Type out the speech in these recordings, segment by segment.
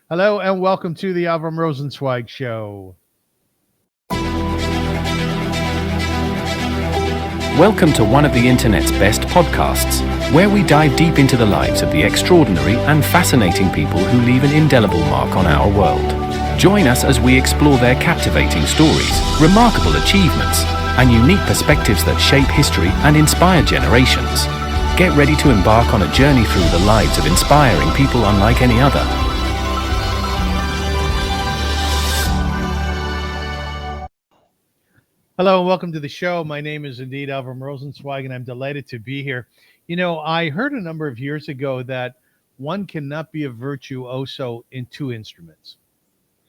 Hello and welcome to the AVRUM ROSENSWEIG show. Welcome to one of the internet's best podcasts, where we dive deep into the lives of the extraordinary and fascinating people who leave an indelible mark on our world. Join us as we explore their captivating stories, remarkable achievements, and unique perspectives that shape history and inspire generations. Get ready to embark on a journey through the lives of inspiring people unlike any other. Hello and welcome to the show. My name is indeed AVRUM ROSENSWEIG, and I'm delighted to be here. You know, I heard a number of years ago that one cannot be a virtuoso in two instruments.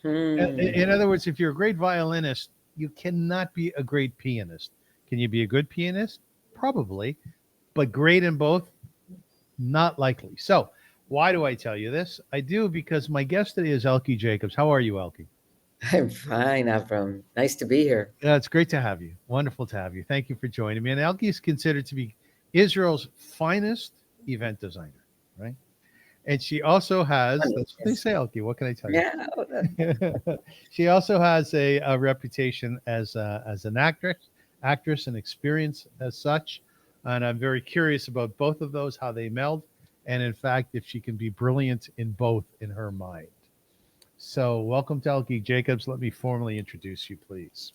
In other words, if you're a great violinist, you cannot be a great pianist. Can you be a good pianist? Probably, but great in both? Not likely. So, why do I tell you this? I do because my guest today is Elki Jacobs. How are you, Elki? I'm fine, Avram. Nice to be here. It's great to have you. Wonderful to have you. Thank you for joining me. And Elki is considered to be Israel's finest event designer, right? And she also has, that's what they say, Elki. What can I tell you? Yeah. She also has a reputation as an actress and experience as such. And I'm very curious about both of those, how they meld. And in fact, if she can be brilliant in both in her mind. So welcome to Elki Jacobs. Let me formally introduce you, please.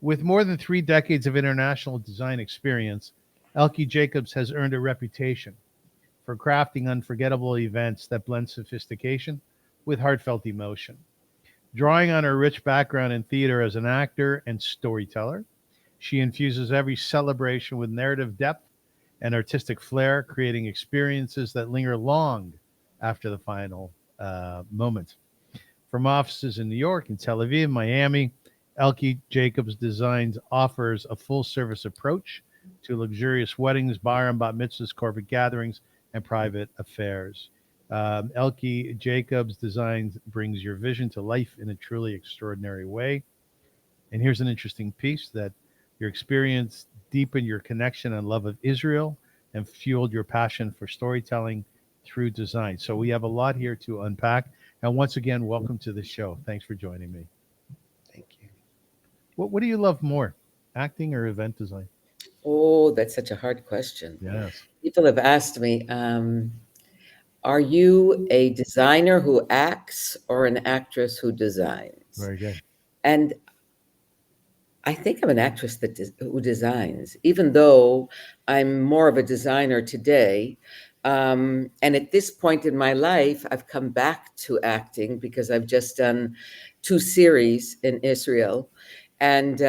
With more than 3 decades of international design experience, Elki Jacobs has earned a reputation for crafting unforgettable events that blend sophistication with heartfelt emotion. Drawing on her rich background in theater as an actor and storyteller, she infuses every celebration with narrative depth and artistic flair, creating experiences that linger long after the final moment. From offices in New York and Tel Aviv, Miami, Elki Jacobs Designs offers a full-service approach to luxurious weddings, bar and bat mitzvahs, corporate gatherings, and private affairs. Elki Jacobs Designs brings your vision to life in a truly extraordinary way. And here's an interesting piece that your experience deepened your connection and love of Israel and fueled your passion for storytelling through design. So we have a lot here to unpack. And once again, welcome to the show. Thanks for joining me. Thank you. What do you love more, acting or event design? Oh, that's such a hard question. Yes. People have asked me, are you a designer who acts or an actress who designs? Very good. And I think I'm an actress who designs, even though I'm more of a designer today. And at this point in my life, I've come back to acting because I've just done 2 series in Israel, and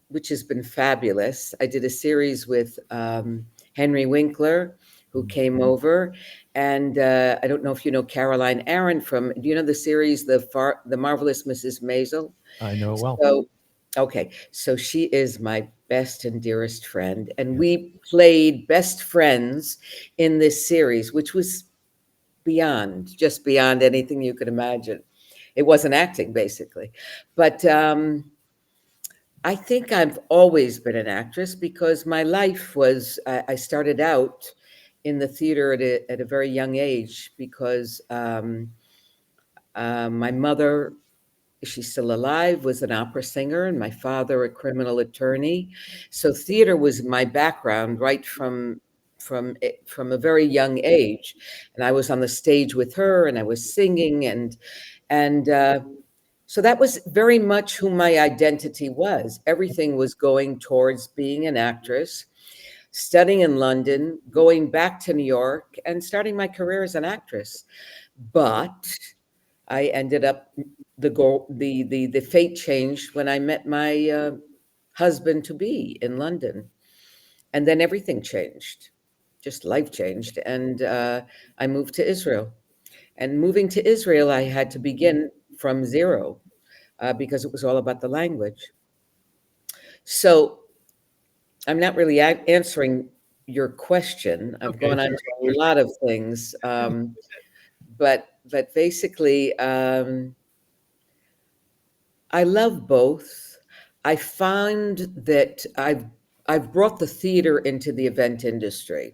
which has been fabulous. I did a series with Henry Winkler, who came over, and I don't know if you know Caroline Aaron do you know the series, The Marvelous Mrs. Maisel? I know it well. So, okay, so she is my best and dearest friend, and we played best friends in this series, which was just beyond anything you could imagine. It wasn't acting, basically. But I think I've always been an actress because my life was, I started out in the theater at a very young age because my mother, she's still alive, was an opera singer, and my father a criminal attorney. So theater was my background right from a very young age. And I was on the stage with her, and I was singing, and so that was very much who my identity was. Everything was going towards being an actress, studying in London, going back to New York, and starting my career as an actress. But I ended up, the fate changed when I met my husband to be in London, and then everything changed, just life changed, and I moved to Israel. And moving to Israel, I had to begin from zero because it was all about the language. So I'm not really answering your question. I've gone on to a lot of things, but basically, I love both. I found that I've brought the theater into the event industry,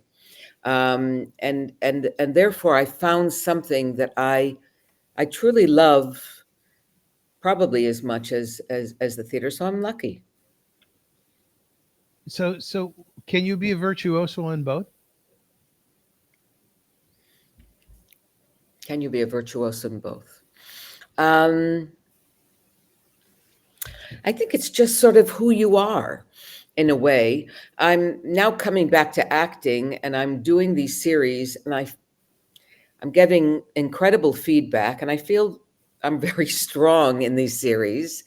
and therefore I found something that I I truly love probably as much as the theater, so I'm lucky. So can you be a virtuoso in both? Can you be a virtuoso in both? Um, I think it's just sort of who you are in a way. I'm now coming back to acting and I'm doing these series and I'm getting incredible feedback and I feel I'm very strong in these series.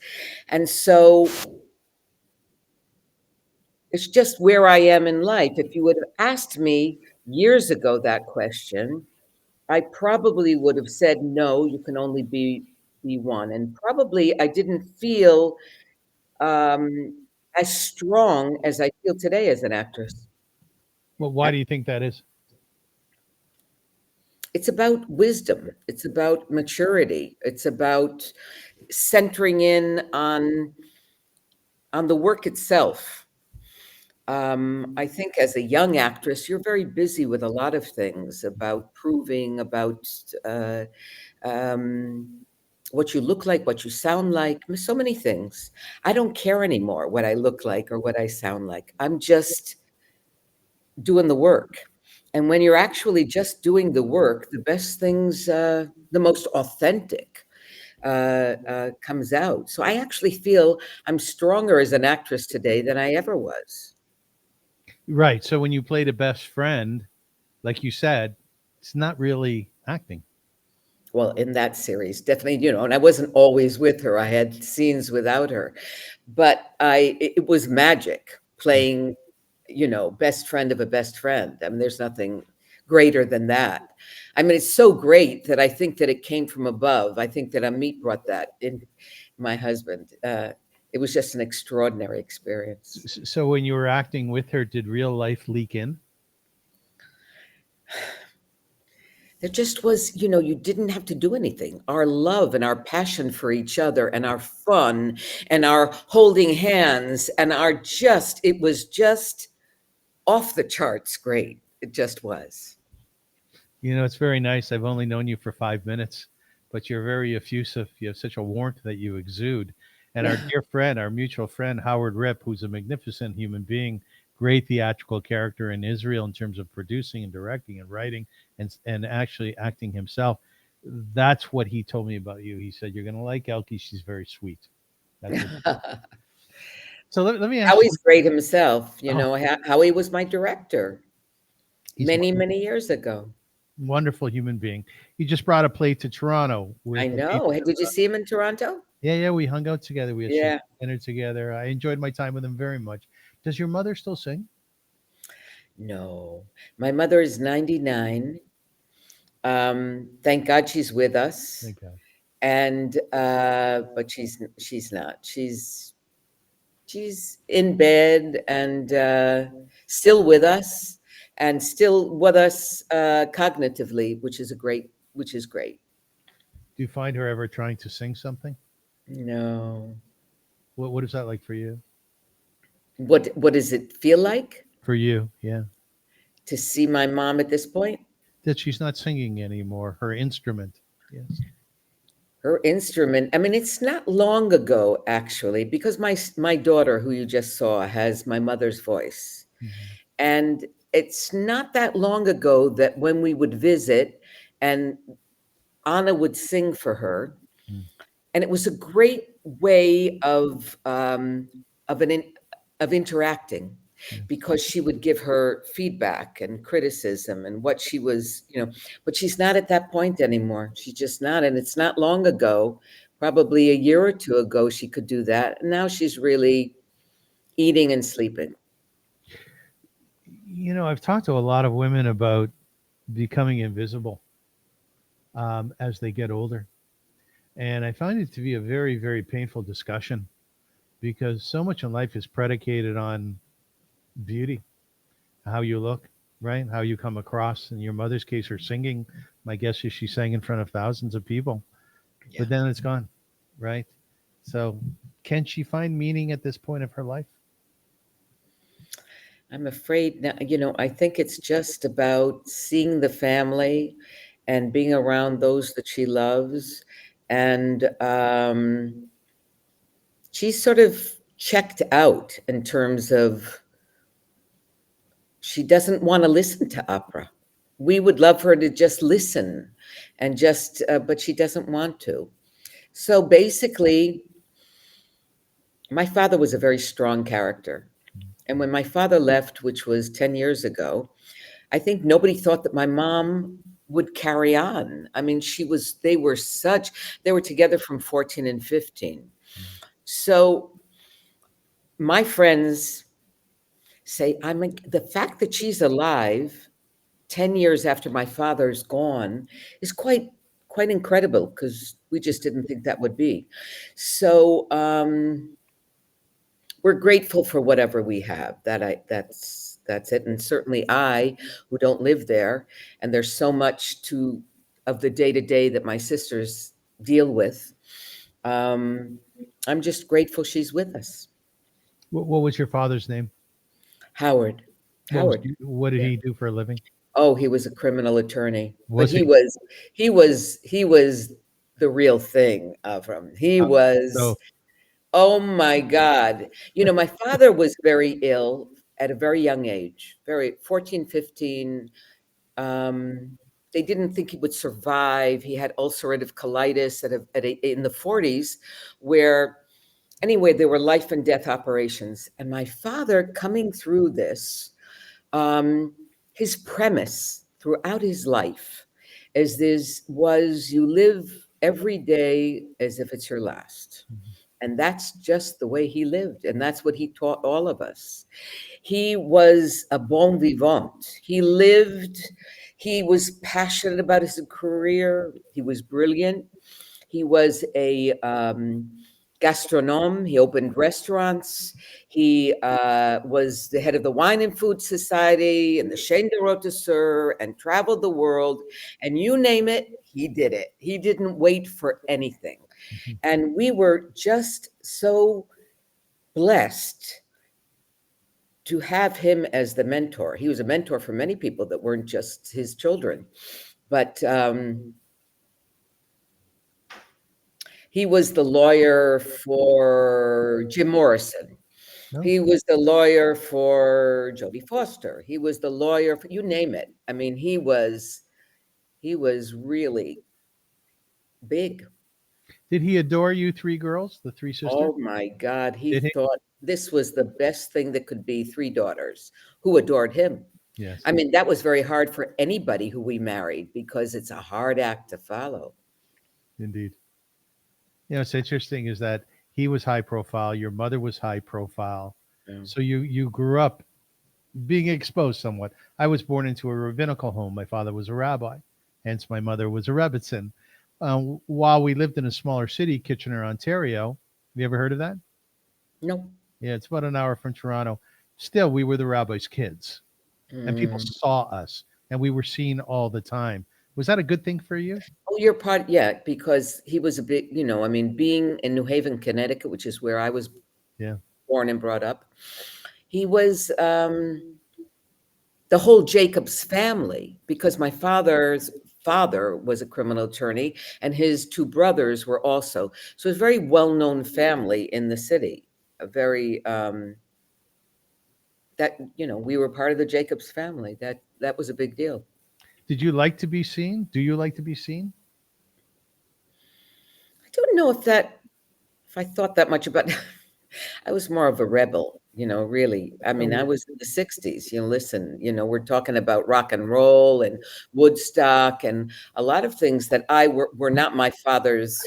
And so it's just where I am in life. If you would have asked me years ago that question, I probably would have said, no, you can only be one. And probably I didn't feel um, as strong as I feel today as an actress. Well, why do you think that is? It's about wisdom. It's about maturity. It's about centering in on the work itself. I think as a young actress, you're very busy with a lot of things about proving, about um, what you look like, what you sound like, so many things. I don't care anymore what I look like or what I sound like. I'm just doing the work. And when you're actually just doing the work, the best things, the most authentic comes out. So I actually feel I'm stronger as an actress today than I ever was. Right. So when you played a best friend, like you said, it's not really acting. Well, in that series, definitely, and I wasn't always with her. I had scenes without her, but it was magic playing, best friend of a best friend. I mean, there's nothing greater than that. I mean, it's so great that I think that it came from above. I think that Amit brought that in, my husband. It was just an extraordinary experience. So when you were acting with her, did real life leak in? There just was, you didn't have to do anything. Our love and our passion for each other and our fun and our holding hands and it was just off the charts great. It just was. It's very nice. I've only known you for 5 minutes, but you're very effusive. You have such a warmth that you exude. And our dear friend, our mutual friend, Howard Rip, who's a magnificent human being, great theatrical character in Israel in terms of producing and directing and writing and actually acting himself. That's what he told me about you. He said, you're going to like Elki. She's very sweet. That's what. So let me ask you. Howie's great himself. Oh, Howie was my director he's many years ago. wonderful human being. He just brought a play to Toronto I with a know. people. Did you see him in Toronto? Yeah, we hung out together. We had some Yeah. dinner together. I enjoyed my time with him very much. Does your mother still sing? No. My mother is 99. Thank God she's with us. Thank God. And but she's not. She's in bed and still with us and still with us cognitively, which is great. Do you find her ever trying to sing something? No. What is that like for you? What does it feel like For you, yeah. to see my mom at this point? That she's not singing anymore. Her instrument. Yes. Her instrument. I mean, it's not long ago actually, because my daughter, who you just saw, has my mother's voice. Mhm. And it's not that long ago that when we would visit and Anna would sing for her, Mm. and it was a great way of of interacting Yeah. because she would give her feedback and criticism and what she was, but she's not at that point anymore. She's just not. And it's not long ago, probably a year or two ago, she could do that. And now she's really eating and sleeping. I've talked to a lot of women about becoming invisible as they get older. And I find it to be a very, very painful discussion because so much in life is predicated on beauty, how you look, right? How you come across. In your mother's case, her singing, my guess is she sang in front of thousands of people, Yeah. but then it's gone, right? So can she find meaning at this point of her life? I'm afraid now, I think it's just about seeing the family and being around those that she loves. And she's sort of checked out in terms of she doesn't want to listen to opera. We would love her to just listen and just, but she doesn't want to. So basically, my father was a very strong character. And when my father left, which was 10 years ago, I think nobody thought that my mom would carry on. I mean, they were together from 14 and 15. So my friends say, the fact that she's alive 10 years after my father's gone is quite incredible, because we just didn't think that would be. So we're grateful for whatever we have. That's it. And certainly I, who don't live there, and there's so much of the day-to-day that my sisters deal with, I'm just grateful she's with us. What was your father's name? Howard. What did Yeah. he do for a living? Oh, he was a criminal attorney, but Was he? he was the real thing, Avram. He was, So oh my God. You know, my father was very ill at a very young age, 14, 15. They didn't think he would survive. He had ulcerative colitis in the 40s, where anyway, there were life and death operations. And my father, coming through this, his premise throughout his life was you live every day as if it's your last. And that's just the way he lived. And that's what he taught all of us. He was a bon vivant. He was passionate about his career. He was brilliant. He was a gastronome. He opened restaurants. He was the head of the Wine and Food Society and the Chaîne de Rotisseur, and traveled the world. And you name it, he did it. He didn't wait for anything. And we were just so blessed to have him as the mentor. He was a mentor for many people that weren't just his children. But he was the lawyer for Jim Morrison. No? He was the lawyer for Jodie Foster. He was the lawyer for, you name it. I mean, he was really big. Did he adore you three girls, the three sisters? Oh my God. He Did he? thought this was the best thing that could be, three daughters who adored him. Yes. I mean, that was very hard for anybody who we married, because it's a hard act to follow. Indeed. You know, what's interesting is that he was high profile, your mother was high profile. Yeah. So you grew up being exposed somewhat. I was born into a rabbinical home. My father was a rabbi, hence my mother was a rebbitzin. While we lived in a smaller city, Kitchener, Ontario. Have you ever heard of that? No. Yeah, it's about an hour from Toronto. Still, we were the rabbi's kids, and people saw us, and we were seen all the time. Was that a good thing for you? Oh, you're part, yeah, because he was a big, I mean, being in New Haven, Connecticut, which is where I was born and brought up, he was the whole Jacobs family, because my father's father was a criminal attorney, and his two brothers were also. So it's a very well-known family in the city, a very, that, we were part of the Jacobs family. That was a big deal. Did you like to be seen? Do you like to be seen? I don't know if I thought that much about I was more of a rebel, really. I mean, I was in the 60s, listen, we're talking about rock and roll and Woodstock and a lot of things that were not my father's,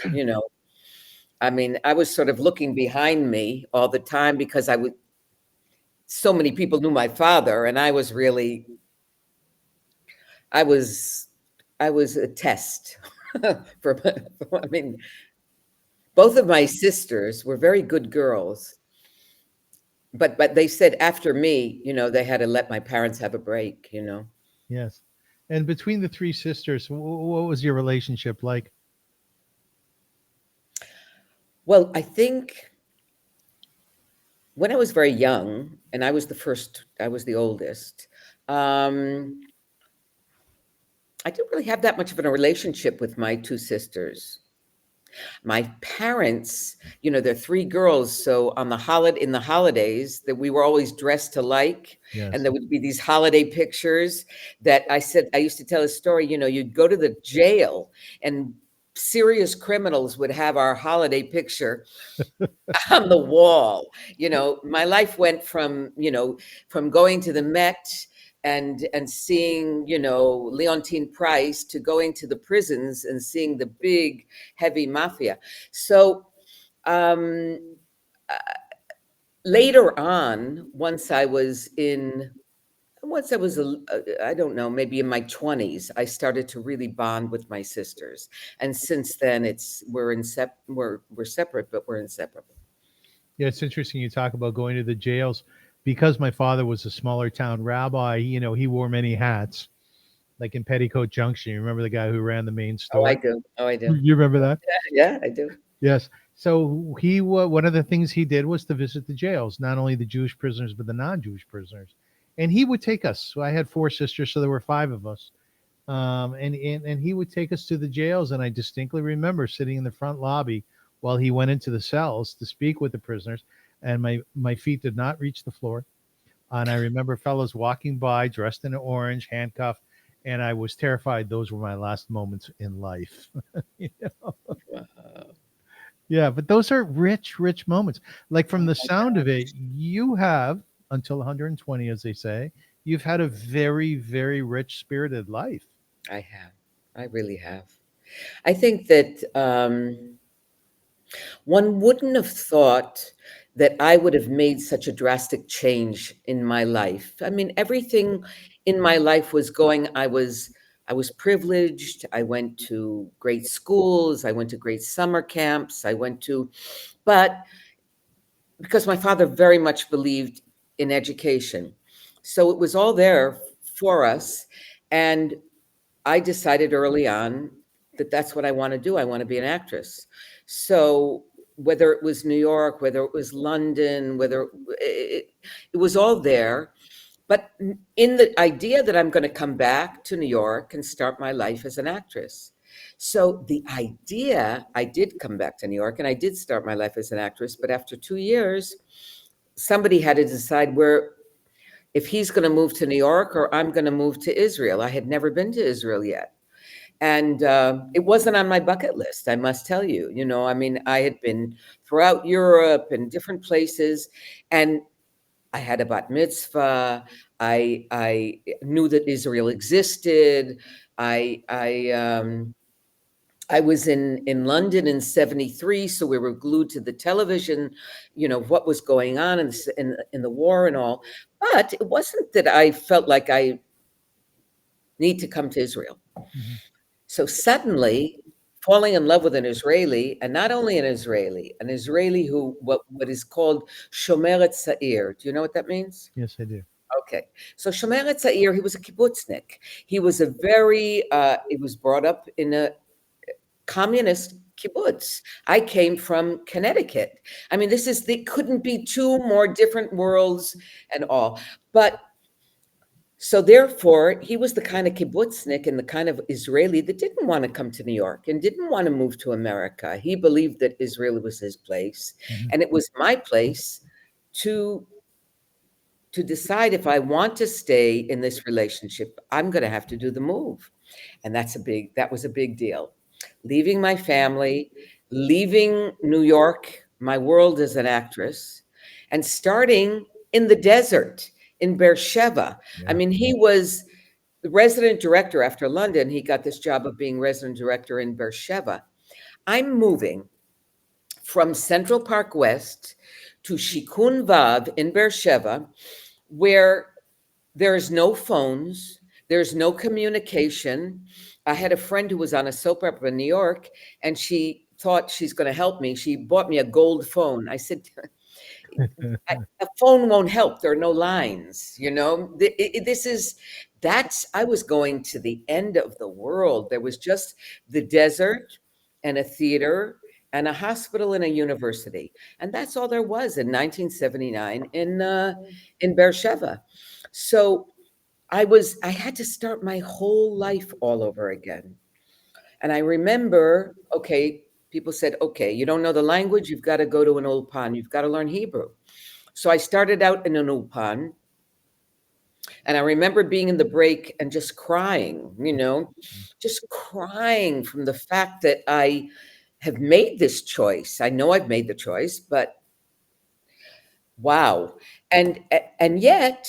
I mean, I was sort of looking behind me all the time, because so many people knew my father, and I was a test I mean, both of my sisters were very good girls, but they said after me, they had to let my parents have a break, Yes. And between the three sisters, what was your relationship like? Well, I think when I was very young, and I was the oldest, I didn't really have that much of a relationship with my two sisters. My parents, they're three girls, so in the holidays, that we were always dressed alike, and Yes. there would be these holiday pictures that I used to tell a story, you'd go to the jail and serious criminals would have our holiday picture on the wall. My life went from going to the Met and seeing, Leontine Price, to going to the prisons and seeing the big, heavy mafia. So um, uh, later on, I don't know, maybe in my 20s, I started to really bond with my sisters. And since then, we're separate, but we're inseparable. Yeah, it's interesting you talk about going to the jails. Because my father was a smaller town rabbi, he wore many hats, like in Petticoat Junction. You remember the guy who ran the main Oh, I store? do. Oh, I do. You remember that? Yeah, I do. Yes. So one of the things he did was to visit the jails, not only the Jewish prisoners, but the non-Jewish prisoners. And he would take us. So I had four sisters, so there were five of us. And he would take us to the jails. And I distinctly remember sitting in the front lobby while he went into the cells to speak with the prisoners. And my feet did not reach the floor. And I remember fellows walking by dressed in orange, handcuffed, and I was terrified those were my last moments in life. You know? Yeah, but those are rich, rich moments. Like from the sound of it, you have until 120, as they say, you've had a very, very rich spirited life. I have. I really have. I think that one wouldn't have thought that I would have made such a drastic change in my life. I mean, everything in my life was going. I was privileged. I went to great schools. I went to great summer camps. But because my father very much believed in education, so it was all there for us. And I decided early on that that's what I want to do. I want to be an actress. So whether it was New York, whether it was London, whether it was all there. But in the idea that I'm going to come back to New York and start my life as an actress. So the idea, I did come back to New York and I did start my life as an actress. But after 2 years, somebody had to decide if he's going to move to New York or I'm going to move to Israel. I had never been to Israel yet. And it wasn't on my bucket list, I must tell you. I mean, I had been throughout Europe and different places, and I had a bat mitzvah. I knew that Israel existed. I was in London in '73, so we were glued to the television, what was going on in the war and all. But it wasn't that I felt like I need to come to Israel. Mhm. So suddenly falling in love with an Israeli, and not only an Israeli who what is called Shomeret Sa'ir. Do you know what that means? Yes, I do. Okay. So Shomeret Sa'ir, he was a kibbutznik. He was he was brought up in a communist kibbutz. I came from Connecticut. I mean, they couldn't be two more different worlds and all. But so therefore, he was the kind of kibbutznik and the kind of Israeli that didn't want to come to New York and didn't want to move to America. He believed that Israel was his place, Mhm. and it was my place to decide if I want to stay in this relationship. I'm going to have to do the move, and that was a big deal. Leaving my family, leaving New York, my world as an actress, and starting in the desert in Beersheba. I Yeah. mean, he was the resident director after London. He got this job of being resident director in Beersheba. I'm moving from Central Park West to Shikun Vav in Beersheba, where there's no phones, there's no communication. I had a friend who was on a soap opera in New York, and she thought she's going to help me. She bought me a gold phone. I said, a phone won't help. There are no lines, I was going to the end of the world. There was just the desert and a theater and a hospital and a university. And that's all there was in 1979 in Beersheba. So I had to start my whole life all over again. And I remember, okay, people said, okay, you don't know the language, you've got to go to an ulpan, you've got to learn Hebrew. So I started out in an ulpan, and I remember being in the break and just crying, just crying from the fact that I have made this choice. I know I've made the choice, but wow. And yet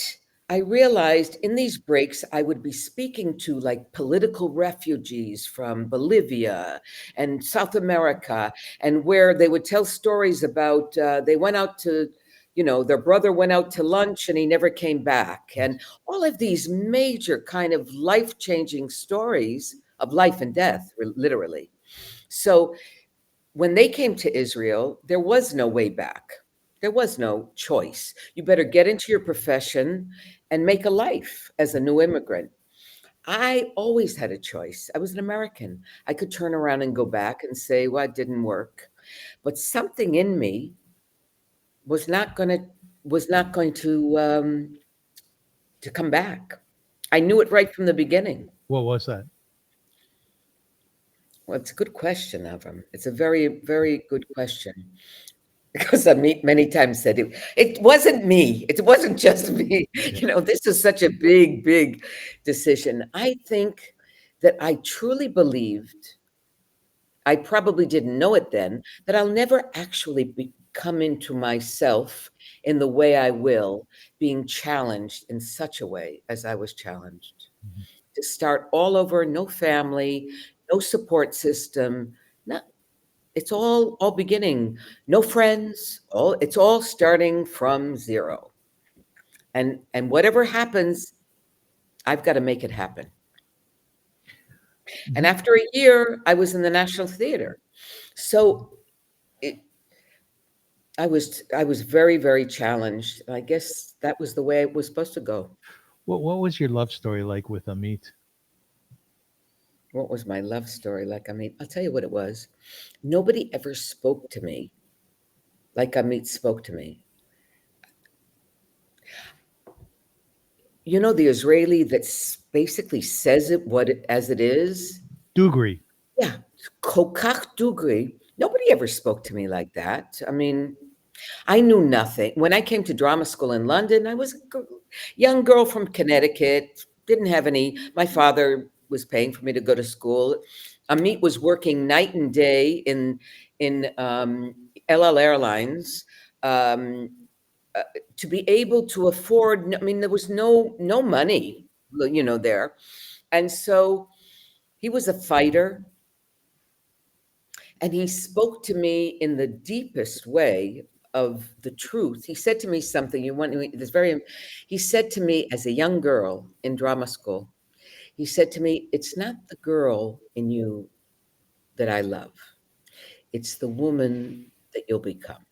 I realized in these breaks I would be speaking to like political refugees from Bolivia and South America, and where they would tell stories about they went out to, their brother went out to lunch and he never came back, and all of these major kind of life-changing stories of life and death, literally. So when they came to Israel, there was no way back. There was no choice. You better get into your profession and make a life as a new immigrant. I always had a choice. I was an American. I could turn around and go back and say, well, it didn't work. But something in me was not going to come back. I knew it right from the beginning. What was that? Well, it's a good question, Avram. It's a very, very good question. Because I many times said it wasn't me. It wasn't just me. This is such a big, big decision. I think that I truly believed, I probably didn't know it then, that I'll never actually come into myself in the way I will, being challenged in such a way as I was challenged. Mhm. To start all over, no family, no support system, it's all beginning, no friends, it's all starting from zero. And whatever happens, I've got to make it happen. And after a year, I was in the National Theater. So I was very, very challenged. I guess that was the way it was supposed to go. What was your love story like with Amit? What was my love story like? I'll tell you what it was. Nobody ever spoke to me like Amit spoke to me. The Israeli that basically says it as it is? Dugri. Yeah, kokach dugri. Nobody ever spoke to me like that. I knew nothing. When I came to drama school in London, I was a young girl from Connecticut, didn't have any. My father was paying for me to go to school. Amit was working night and day in LL Airlines to be able to afford. There was no money, there, and so he was a fighter. And he spoke to me in the deepest way of the truth. He said to me something he said to me as a young girl in drama school, he said to me, it's not the girl in you that I love. It's the woman that you'll become.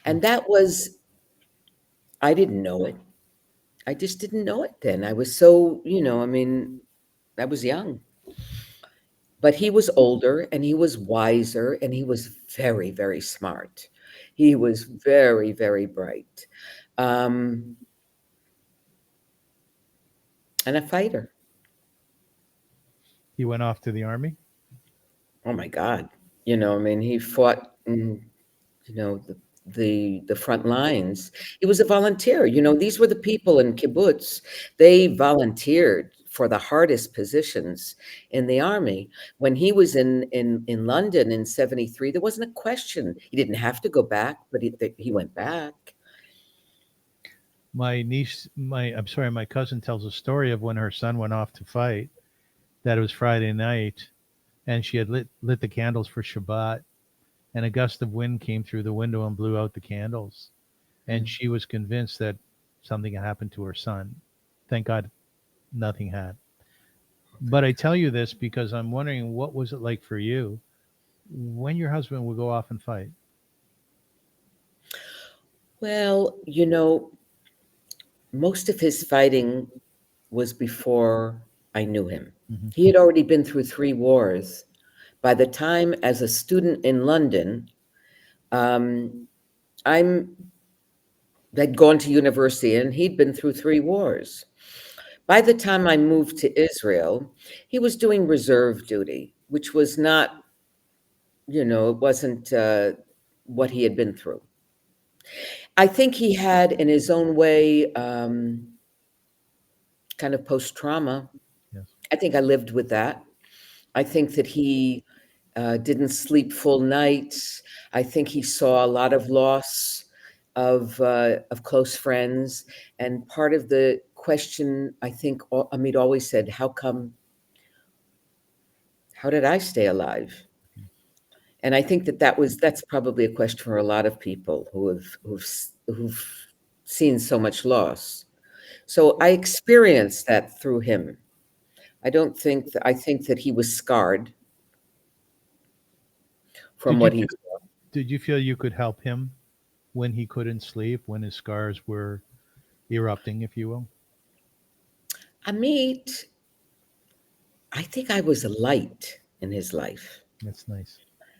And that was, I didn't know it. I just didn't know it then. I was so, I was young. But he was older and he was wiser and he was very, very smart. He was very, very bright. And a fighter. He went off to the army. Oh my God. He fought in, the front lines. He was a volunteer. These were the people in kibbutz. They volunteered for the hardest positions in the army. When he was in London in 73, there wasn't a question. He didn't have to go back, but he went back. My cousin tells a story of when her son went off to fight, that it was Friday night, and she had lit the candles for Shabbat, and a gust of wind came through the window and blew out the candles. And she was convinced that something had happened to her son. Thank God nothing had. But I tell you this because I'm wondering, what was it like for you when your husband would go off and fight? Well, most of his fighting was before I knew him. Mm-hmm. He had already been through 3 wars. By the time, as a student in London, I'd gone to university and he'd been through 3 wars. By the time I moved to Israel, he was doing reserve duty, which was not, it wasn't what he had been through. I think he had, in his own way, kind of post-trauma. Yes. I think I lived with that. I think that he didn't sleep full nights. I think he saw a lot of loss of close friends. And part of the question, I think Amit always said, how did I stay alive? And I think that's probably a question for a lot of people who've seen so much loss. So I experienced that through him. I think that he was scarred from Did you what he feel, saw. did you feel you could help him when he couldn't sleep, when his scars were erupting, if you will? Amit, I think I was a light in his life. That's nice.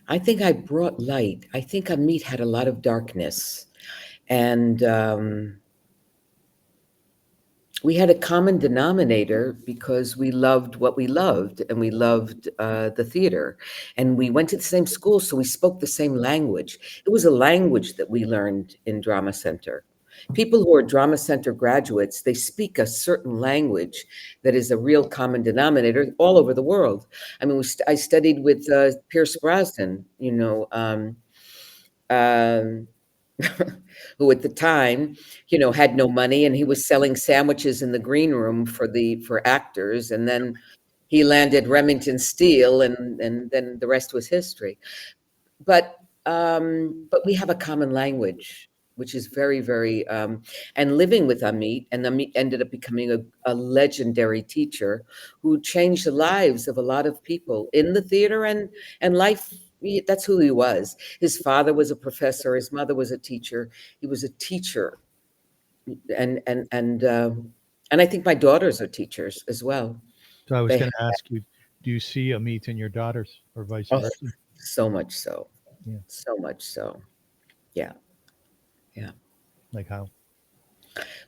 I think I brought light. I think Amit had a lot of darkness. And we had a common denominator because we loved what we loved, and we loved the theater. And we went to the same school, so we spoke the same language. It was a language that we learned in Drama Center. People who are Drama Center graduates, they speak a certain language that is a real common denominator all over the world. I mean, I studied with Pierce Brosnan, who at the time, had no money, and he was selling sandwiches in the green room for actors, and then he landed Remington Steele, and then the rest was history. But we have a common language, which is very, very, and living with Amit, and Amit ended up becoming a legendary teacher who changed the lives of a lot of people in the theater and life. That's who he was. His father was a professor. His mother was a teacher. He was a teacher, and I think my daughters are teachers as well. So I was They going to ask you, do you see Amit in your daughters or vice oh, versa? so much so, Yeah. so much so. Yeah. Like how?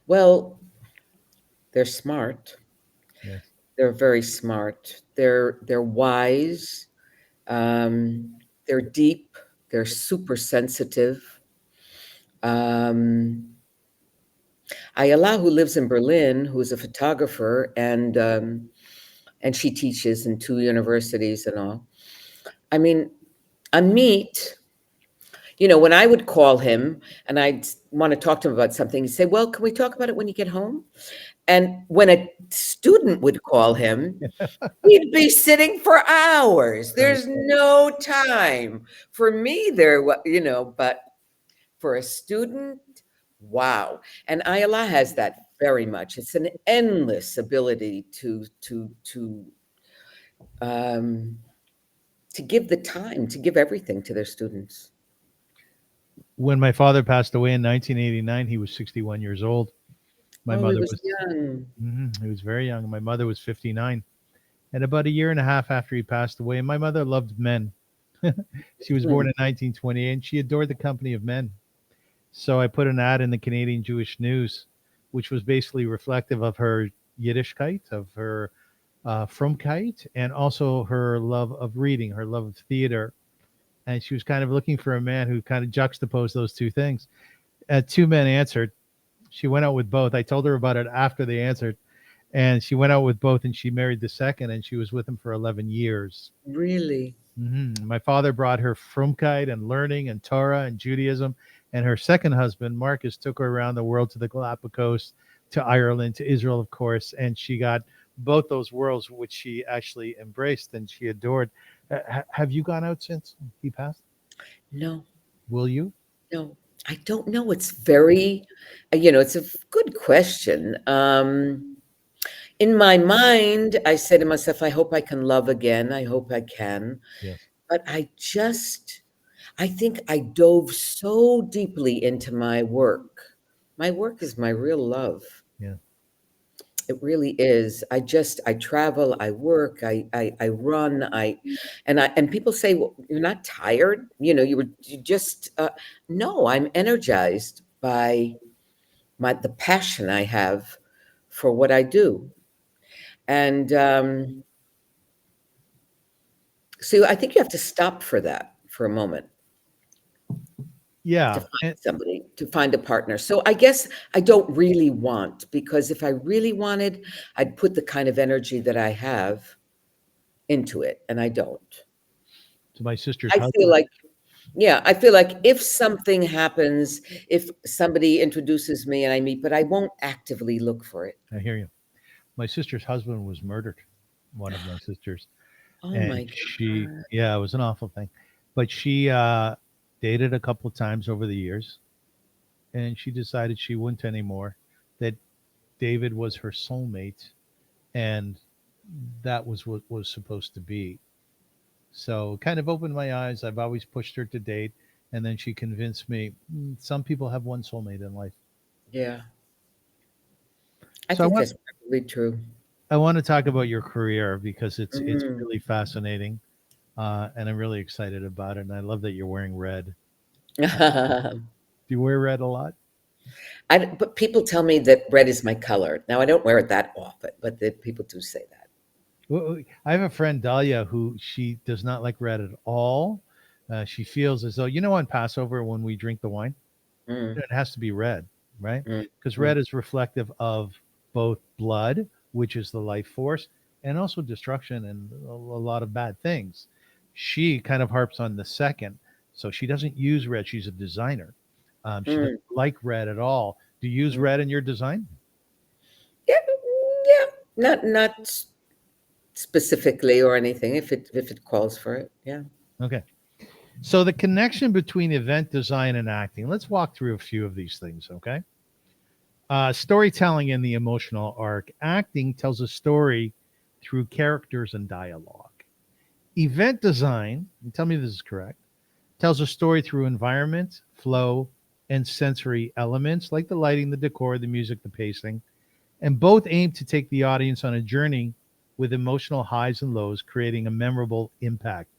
Well, they're smart. Yes. They're very smart. They're wise. They're deep. They're super sensitive. Ayala, who lives in Berlin, who's a photographer, and she teaches in 2 universities and all. I mean, Amit, when I would call him and I'd want to talk to him about something, he'd say, well, can we talk about it when you get home? And when a student would call him, he'd be sitting for hours. There's no time. For me, but for a student, wow. And Ayala has that very much. It's an endless ability to give the time, to give everything to their students. When my father passed away in 1989, he was 61 years old. My mother He was young. He was very young. My mother was 59. And about a year and a half after he passed away, my mother loved men. She was born in 1928, and she adored the company of men. So I put an ad in the Canadian Jewish News, which was basically reflective of her Yiddishkeit, of her frumkeit, and also her love of reading, her love of theater. And she was kind of looking for a man who kind of juxtaposed those two things. 2 men answered. She went out with both. I told her about it after they answered. And she went out with both, and she married the second, and she was with him for 11 years. Really? My father brought her frumkeit and learning and Torah and Judaism. And her second husband, Marcus, took her around the world to the Galapagos, to Ireland, to Israel, of course. And she got both those worlds, which she actually embraced and she adored. Have you gone out since he passed? No. Will you? No, I don't know. It's very, it's a good question. In my mind, I said to myself, I hope I can love again. I hope I can. Yes. But I think I dove so deeply into my work. My work is my real love. Yeah. It really is. I travel, I work, I run, and people say, well, you're not tired? No, I'm energized by the passion I have for what I do. And so I think you have to stop for that for a moment to Yeah. find somebody, to find a partner. So I guess I don't really want, because if I really wanted, I'd put the kind of energy that I have into it, and I don't. To my sister's I feel husband. like, yeah, I feel like if something happens, if somebody introduces me and I meet, but I won't actively look for it. I hear you. My sister's husband was murdered. One of my sisters, Oh and my she, God. yeah, it was an awful thing. But she dated a couple of times over the years, and she decided she wouldn't anymore. That David was her soulmate, and that was what was supposed to be. So kind of opened my eyes. I've always pushed her to date, and then she convinced me some people have one soulmate in life. Yeah, I So think that's probably true. I want to talk about your career because it's Mm. really fascinating, and I'm really excited about it. And I love that you're wearing red. Do you wear red a lot? But people tell me that red is my color. Now, I don't wear it that often, but people do say that. Well, I have a friend Dahlia who she does not like red at all. She feels as though on Passover when we drink the wine, Mm, it has to be red, right? mm, Because mm, red is reflective of both blood, which is the life force, and also destruction and a lot of bad things. She kind of harps on the second, so she doesn't use red. She's a designer. She doesn't mm, like red at all. Do you use mm. red in your design? Yeah, yeah, not specifically or anything. If it calls for it, yeah. Okay. So the connection between event design and acting. Let's walk through a few of these things. Okay. Storytelling and the emotional arc. Acting tells a story through characters and dialogue. Event design, and tell me if this is correct, tells a story through environment, flow, and sensory elements like the lighting, the decor, the music, the pacing. And both aim to take the audience on a journey with emotional highs and lows, creating a memorable impact.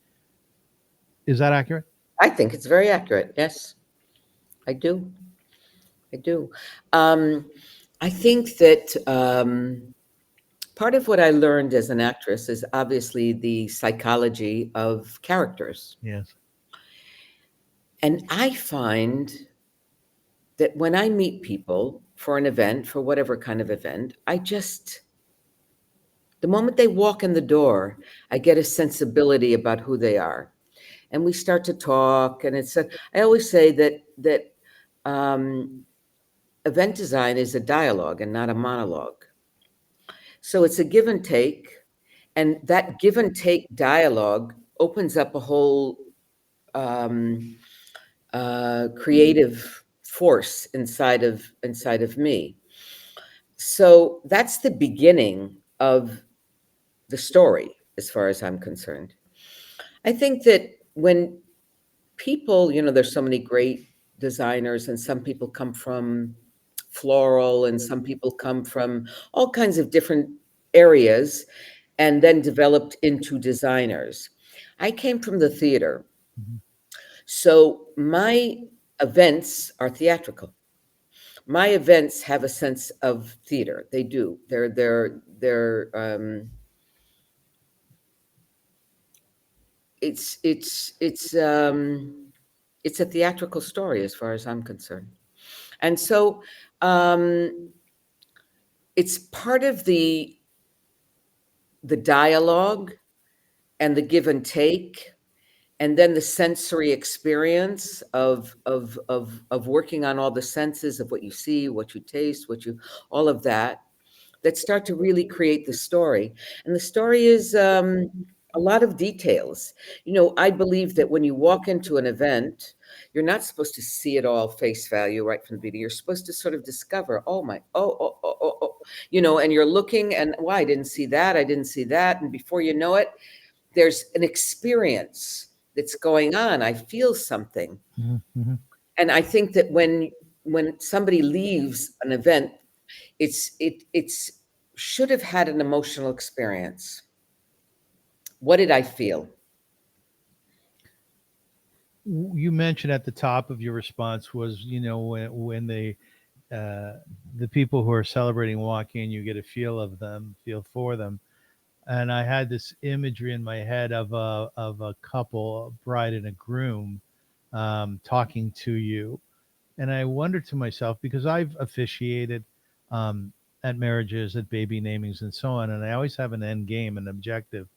Is that accurate? I think it's very accurate. Yes, I do. I do. Um, I think that part of what I learned as an actress is obviously the psychology of characters. Yes. And I find that when I meet people for an event, for whatever kind of event, the moment they walk in the door, I get a sensibility about who they are. And we start to talk. And I always say that um, event design is a dialogue and not a monologue. So it's a give and take. And that give and take dialogue opens up a whole um, creative force inside of me. So that's the beginning of the story, as far as I'm concerned. I think that when people, there's so many great designers, and some people come from floral, and some people come from all kinds of different areas, and then developed into designers. I came from the theater. Mhm. So my events are theatrical. My events have a sense of theater. They do. It's a theatrical story as far as I'm concerned. And so um, it's part of the dialogue and the give and take, and then the sensory experience of working on all the senses of what you see, what you taste, all of that start to really create the story. And the story is a lot of details. I believe that when you walk into an event, you're not supposed to see it all face value right from the beginning. You're supposed to sort of discover, oh my, and you're looking and, I didn't see that. I didn't see that. And before you know it, there's an experience that's going on. I feel something. Mhm. Mhm. And I think that when somebody leaves an event, it's should have had an emotional experience. What did I feel? You mentioned at the top of your response was when they the people who are celebrating walk in, you get a feel for them. And I had this imagery in my head of a couple, a bride and a groom, talking to you. And I wondered to myself, because I've officiated at marriages, at baby namings, and so on, and I always have an end game, an objective,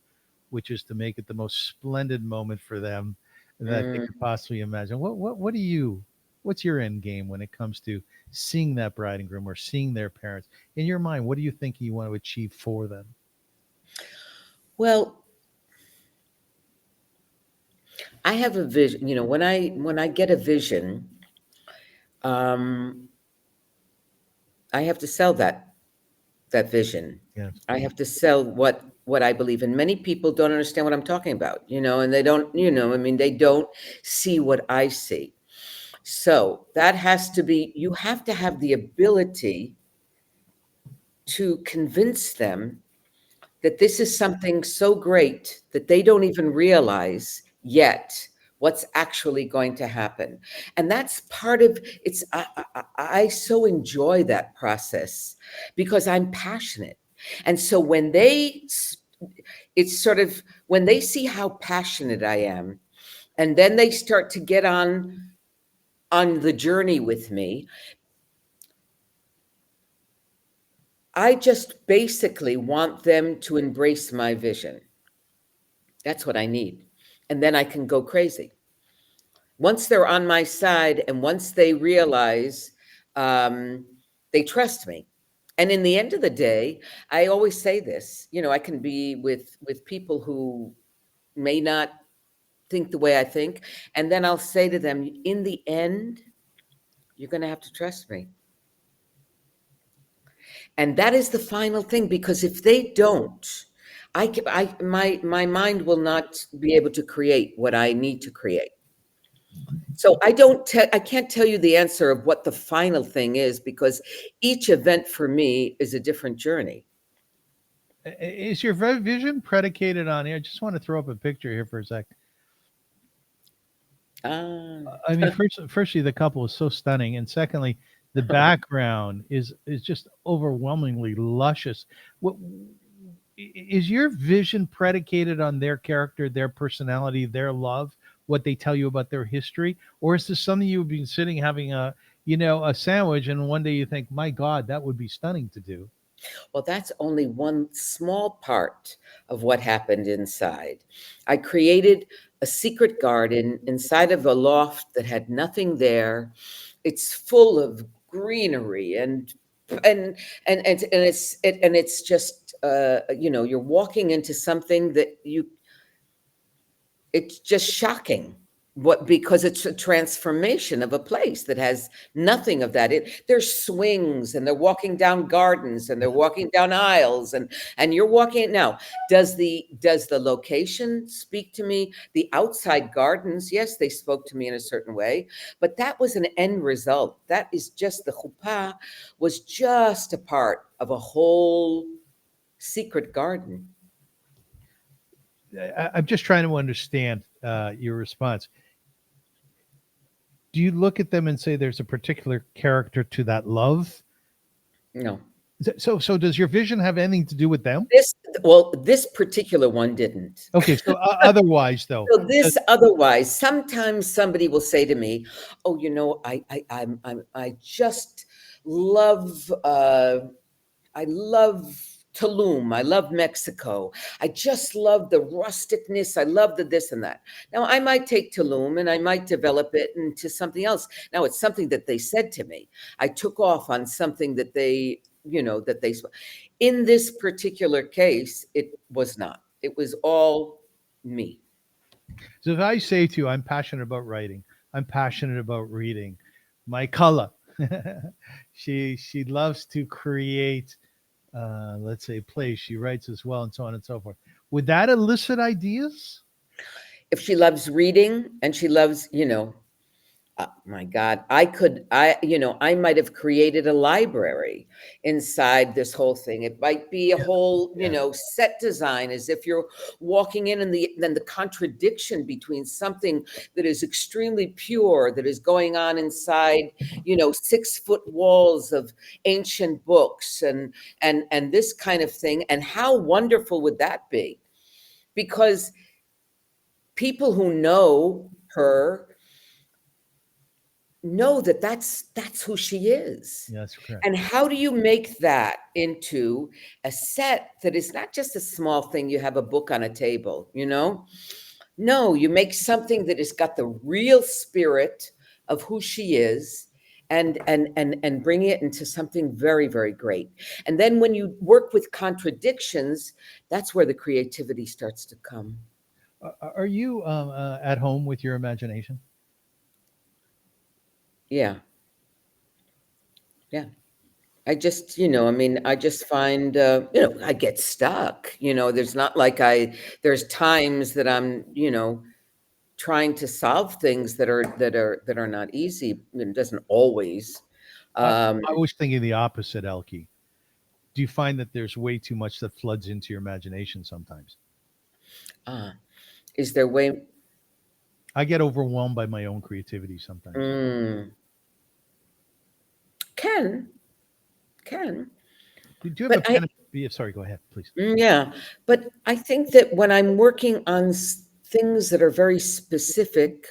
which is to make it the most splendid moment for them that they could Mm. possibly imagine. What do you? What's your end game when it comes to seeing that bride and groom or seeing their parents? In your mind, what do you think you want to achieve for them? Well, I have a vision. When I get a vision, um, I have to sell that vision. Yeah. I have to sell what I believe in. Many people don't understand what I'm talking about, and they don't, I mean, they don't see what I see. So that has to be, you have to have the ability to convince them that this is something so great that they don't even realize yet what's actually going to happen. And that's part of it's I so enjoy that process because I'm passionate. And so it's sort of when they see how passionate I am, and then they start to get on the journey with me, I just basically want them to embrace my vision. That's what I need. And then I can go crazy. Once they're on my side and once they realize, um, they trust me. And in the end of the day, I always say this, I can be with people who may not think the way I think. And then I'll say to them, in the end, you're going to have to trust me. And that is the final thing, because if they don't, my mind will not be able to create what I need to create. So I can't tell you the answer of what the final thing is, because each event for me is a different journey. Is your vision predicated on here? I just want to throw up a picture here for a sec. Ah, I mean, firstly, the couple is so stunning, and secondly, the background is just overwhelmingly luscious. What is your vision predicated on their character, their personality, their love, what they tell you about their history, or is this something you've been sitting having a sandwich, and one day you think, my God, that would be stunning to do? well, that's only one small part of what happened inside. I created a secret garden inside of a loft that had nothing there. It's full of greenery and it's just you're walking into something that it's just shocking, because it's a transformation of a place that has nothing of that. There's swings, and they're walking down gardens, and they're walking down aisles, and you're walking now. Does the location speak to me? The outside gardens, yes, they spoke to me in a certain way, but that was an end result. That is just, the chuppah was just a part of a whole secret garden. I'm just trying to understand your response. Do you look at them and say there's a particular character to that love? No. So does your vision have anything to do with them? This particular one didn't. Okay, so otherwise though. So otherwise, sometimes somebody will say to me, "Oh, I just love, I love Tulum. I love Mexico. I just love the rusticness. I love the this and that." Now, I might take Tulum and I might develop it into something else. Now, it's something that they said to me. I took off on something that in this particular case, it was not. It was all me. So if I say to you, I'm passionate about writing, I'm passionate about reading, my color, she loves to create, let's say, plays. She writes as well, and so on and so forth. Would that elicit ideas? If she loves reading and she loves, My God, I might have created a library inside this whole thing. It might be a whole, Yeah. set design, as if you're walking in, and then the contradiction between something that is extremely pure, that is going on inside, 6-foot walls of ancient books, and this kind of thing. And how wonderful would that be? Because people who know her know that that's who she is. Yeah, that's correct. And how do you make that into a set that is not just a small thing, you have a book on a table, No, you make something that has got the real spirit of who she is, and bring it into something very, very great. And then when you work with contradictions, that's where the creativity starts to come. Are you at home with your imagination? Yeah. Yeah. I just, I just find, I get stuck. There's not like there's times that I'm, trying to solve things that are not easy. It doesn't always. I, Um, I was thinking the opposite, Elke. Do you find that there's way too much that floods into your imagination sometimes? uh, is there way? I get overwhelmed by my own creativity sometimes. Mm, can, can, Do you have a but pen? Sorry, go ahead, please. yeah, but I think that when I'm working on things that are very specific,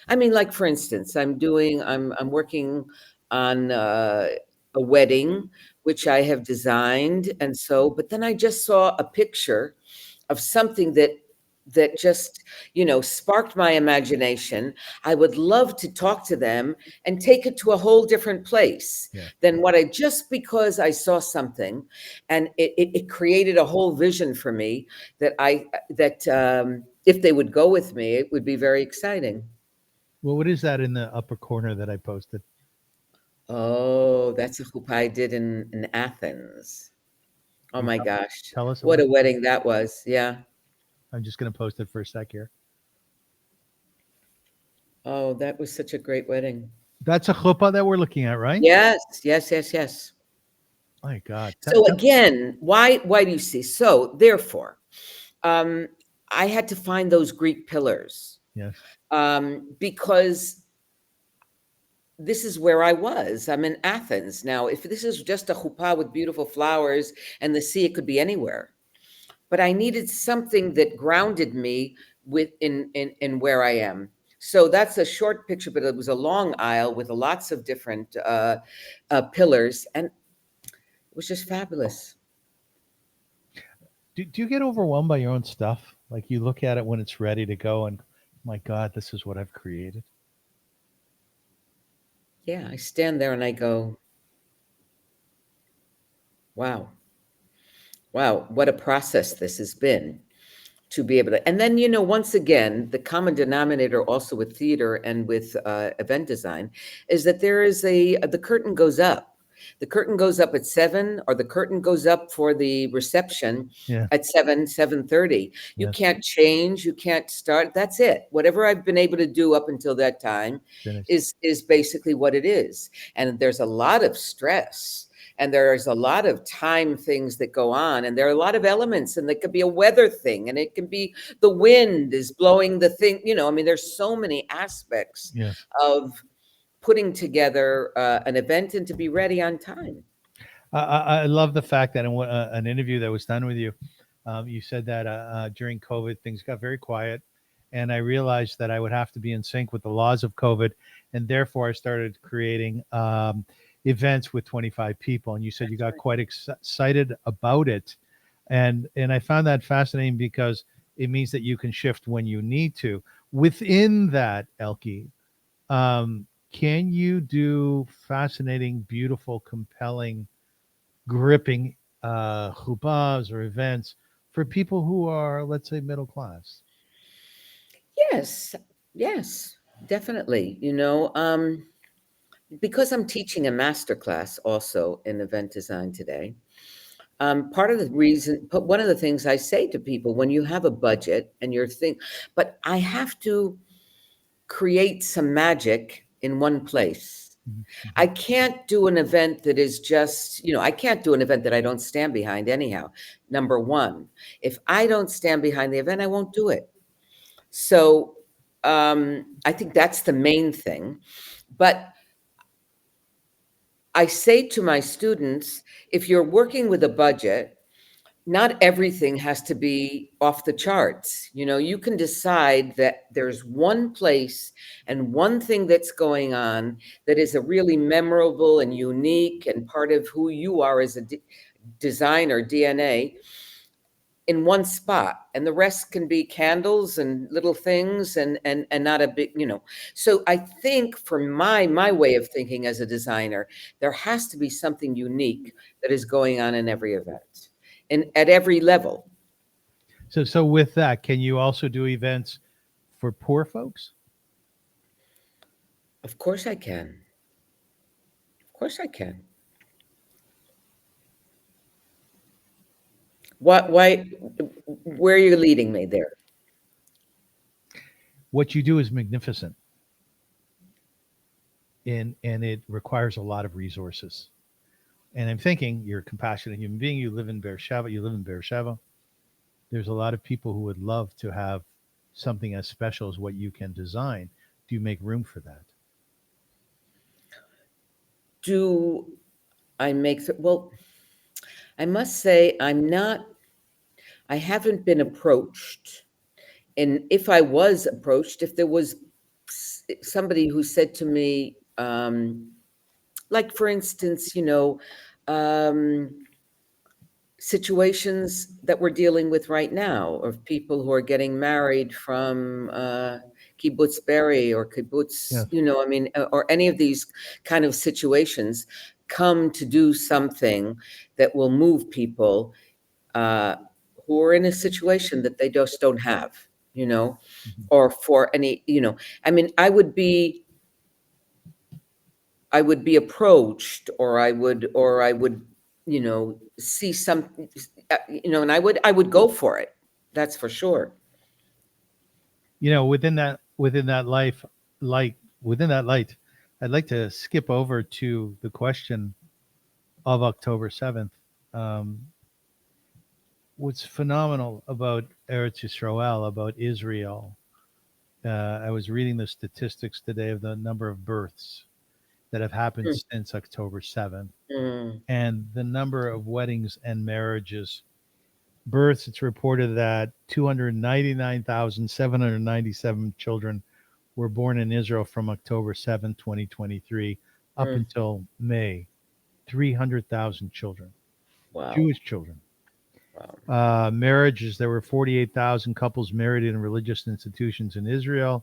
I mean, like for instance, I'm working on a wedding, which I have designed, but then I just saw a picture of something that just, sparked my imagination. I would love to talk to them and take it to a whole different place Yeah. than what just because I saw something, and it created a whole vision for me that if they would go with me, it would be very exciting. Well, what is that in the upper corner that I posted? Oh, that's a hoop I did in Athens. Oh Can you my gosh, tell us what about a it? wedding that was. Yeah. I'm just going to post it for a sec here. Oh, that was such a great wedding. That's a chuppah that we're looking at, right? Yes, yes, yes, yes. My God. So again, why do you see? So therefore, um, I had to find those Greek pillars, Yes. because this is where I was. I'm in Athens. Now, if this is just a chuppah with beautiful flowers and the sea, it could be anywhere. But I needed something that grounded me in where I am. So that's a short picture, but it was a long aisle with lots of different pillars, and it was just fabulous. Do you get overwhelmed by your own stuff? Like you look at it when it's ready to go and, my God, this is what I've created. Yeah, I stand there and I go, wow, wow, what a process this has been to be able to. And then, once again, the common denominator also with theater and with event design is that there is the curtain goes up. The curtain goes up at 7, or the curtain goes up for the reception Yeah. at 7:30. You Yes. can't change. You can't start. That's it. Whatever I've been able to do up until that time Finished. is basically what it is. And there's a lot of stress, and there's a lot of time things that go on, and there are a lot of elements, and it could be a weather thing, and it can be the wind is blowing the thing. There's so many aspects Yes. of putting together an event and to be ready on time. I love the fact that in an interview that was done with you, you said that during COVID, things got very quiet. And I realized that I would have to be in sync with the laws of COVID. And therefore, I started creating events with 25 people. And you said you got quite excited about it. And I found that fascinating because it means that you can shift when you need to. Within that, Elke, can you do fascinating, beautiful, compelling, gripping chuppahs or events for people who are, let's say, middle class? Yes, definitely. Because I'm teaching a master class also in event design today. Part of the reason, but one of the things I say to people, when you have a budget and you're but I have to create some magic in one place. Mhm. I can't do an event that is just, I can't do an event that I don't stand behind anyhow. Number one, if I don't stand behind the event, I won't do it. So I think that's the main thing. But I say to my students, if you're working with a budget, not everything has to be off the charts. You can decide that there's one place and one thing that's going on that is a really memorable and unique and part of who you are as a designer, DNA, in one spot, and the rest can be candles and little things and not a big, So I think for my way of thinking as a designer, there has to be something unique that is going on in every event and at every level. So with that, can you also do events for poor folks? Of course I can. Of course I can. Why, where are you leading me there? What you do is magnificent, and it requires a lot of resources. And I'm thinking, you're a compassionate human being. You live in Beersheba. There's a lot of people who would love to have something as special as what you can design. Do you make room for that? Do I make, well, I must say I haven't been approached. And if I was approached, if there was somebody who said to me, like for instance, situations that we're dealing with right now of people who are getting married from kibbutz Berry or kibbutz, Yes. or any of these kind of situations, come to do something that will move people who are in a situation that they just don't have, Mhm. or for any, I would be approached, or I would, see some, and I would go for it. That's for sure. Within that light, I'd like to skip over to the question of October 7th. Um, what's phenomenal about Eretz Yisrael, about Israel, I was reading the statistics today of the number of births that have happened Mm, since October 7th, mm, and the number of weddings and marriages. Births, it's reported that 299,797 children were born in Israel from October 7, 2023, up mm. until May. 300,000 children, Wow. Jewish children. Wow. Marriages, there were 48,000 couples married in religious institutions in Israel,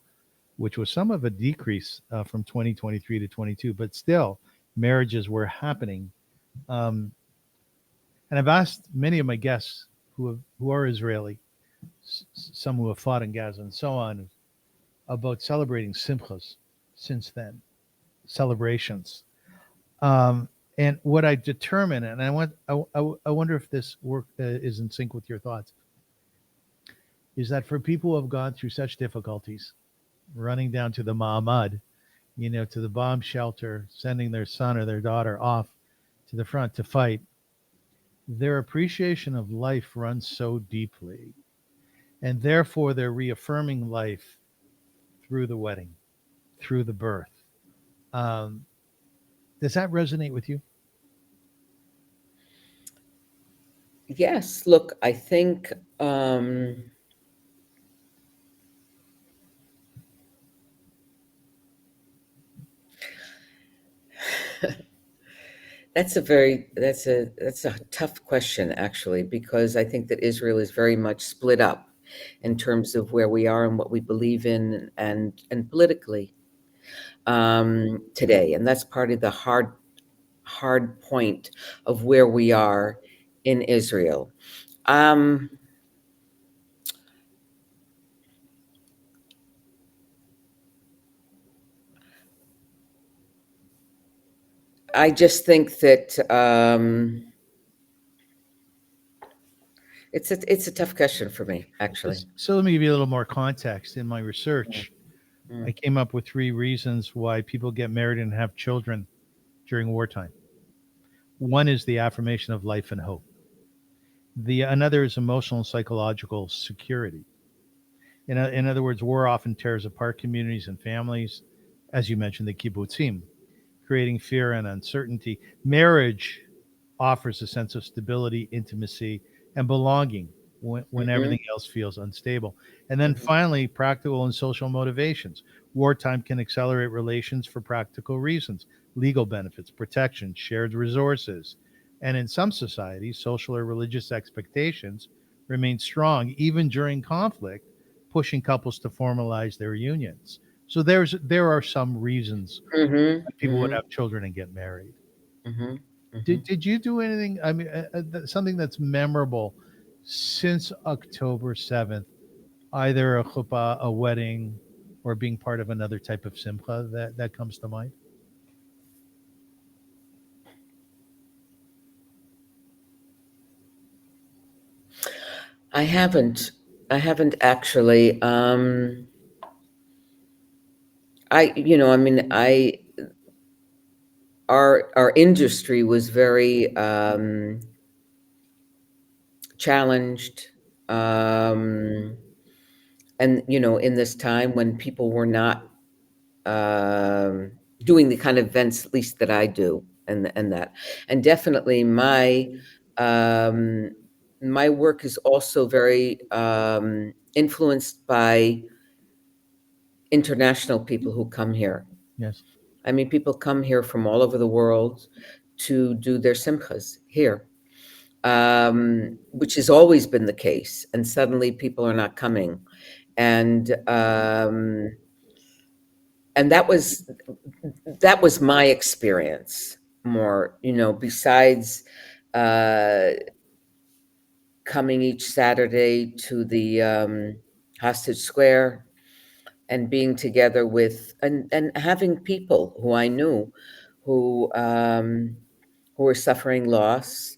which was some of a decrease from 2023 to 22, but still, marriages were happening. Um, and I've asked many of my guests who are Israeli, some who have fought in Gaza and so on, about celebrating simchas since then, celebrations. Um, and what I determine, and I wonder if this work is in sync with your thoughts, is that for people who have gone through such difficulties, running down to the Ma'amad, to the bomb shelter, sending their son or their daughter off to the front to fight, their appreciation of life runs so deeply, and therefore they're reaffirming life through the wedding, through the birth. Um, does that resonate with you? Yes, look, I think that's a tough question, actually, because I think that Israel is very much split up in terms of where we are and what we believe in, and politically today, and that's part of the hard point of where we are in Israel. Um, I just think that it's a tough question for me, actually. So let me give you a little more context. In my research, I came up with 3 reasons why people get married and have children during wartime. One is the affirmation of life and hope. Another is emotional and psychological security. In other words, war often tears apart communities and families, as you mentioned, the kibbutzim, creating fear and uncertainty. Marriage offers a sense of stability, intimacy, and belonging when Mm-hmm. everything else feels unstable. And then Mm-hmm. finally, practical and social motivations. Wartime can accelerate relations for practical reasons, legal benefits, protection, shared resources. And in some societies, social or religious expectations remain strong even during conflict, pushing couples to formalize their unions. So there are some reasons Mm-hmm. why people would Mm-hmm. have children and get married. Mm-hmm. Mm-hmm. Did you do anything? I mean, something that's memorable since October 7th, either a chuppah, a wedding, or being part of another type of simcha that comes to mind? I haven't. I haven't actually. I mean, our industry was very challenged, um, and in this time when people were not um, doing the kind of events, at least that I do, and that, and definitely um, my work is also very influenced by international people who come here. Yes. I mean, people come here from all over the world to do their simchas here, which has always been the case. And suddenly people are not coming. And and that was my experience more, besides uh, coming each Saturday to the Hostage Square and being together with and having people who I knew who were suffering loss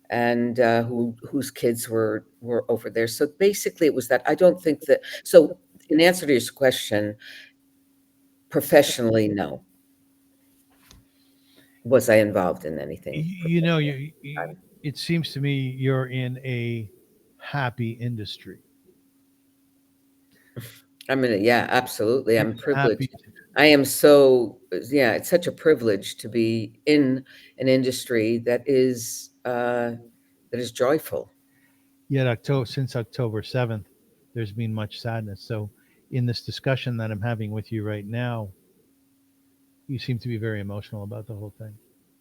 and whose kids were over there. So basically, it was that. I don't think that. So in answer to your question, professionally, no. Was I involved in anything You know, professionally? it seems to me you're in a happy industry. I mean, yeah, absolutely. You're I'm happy. privileged. I am so, yeah, it's such a privilege to be in an industry that is joyful. Yet since October 7th, there's been much sadness. So in this discussion that I'm having with you right now, you seem to be very emotional about the whole thing.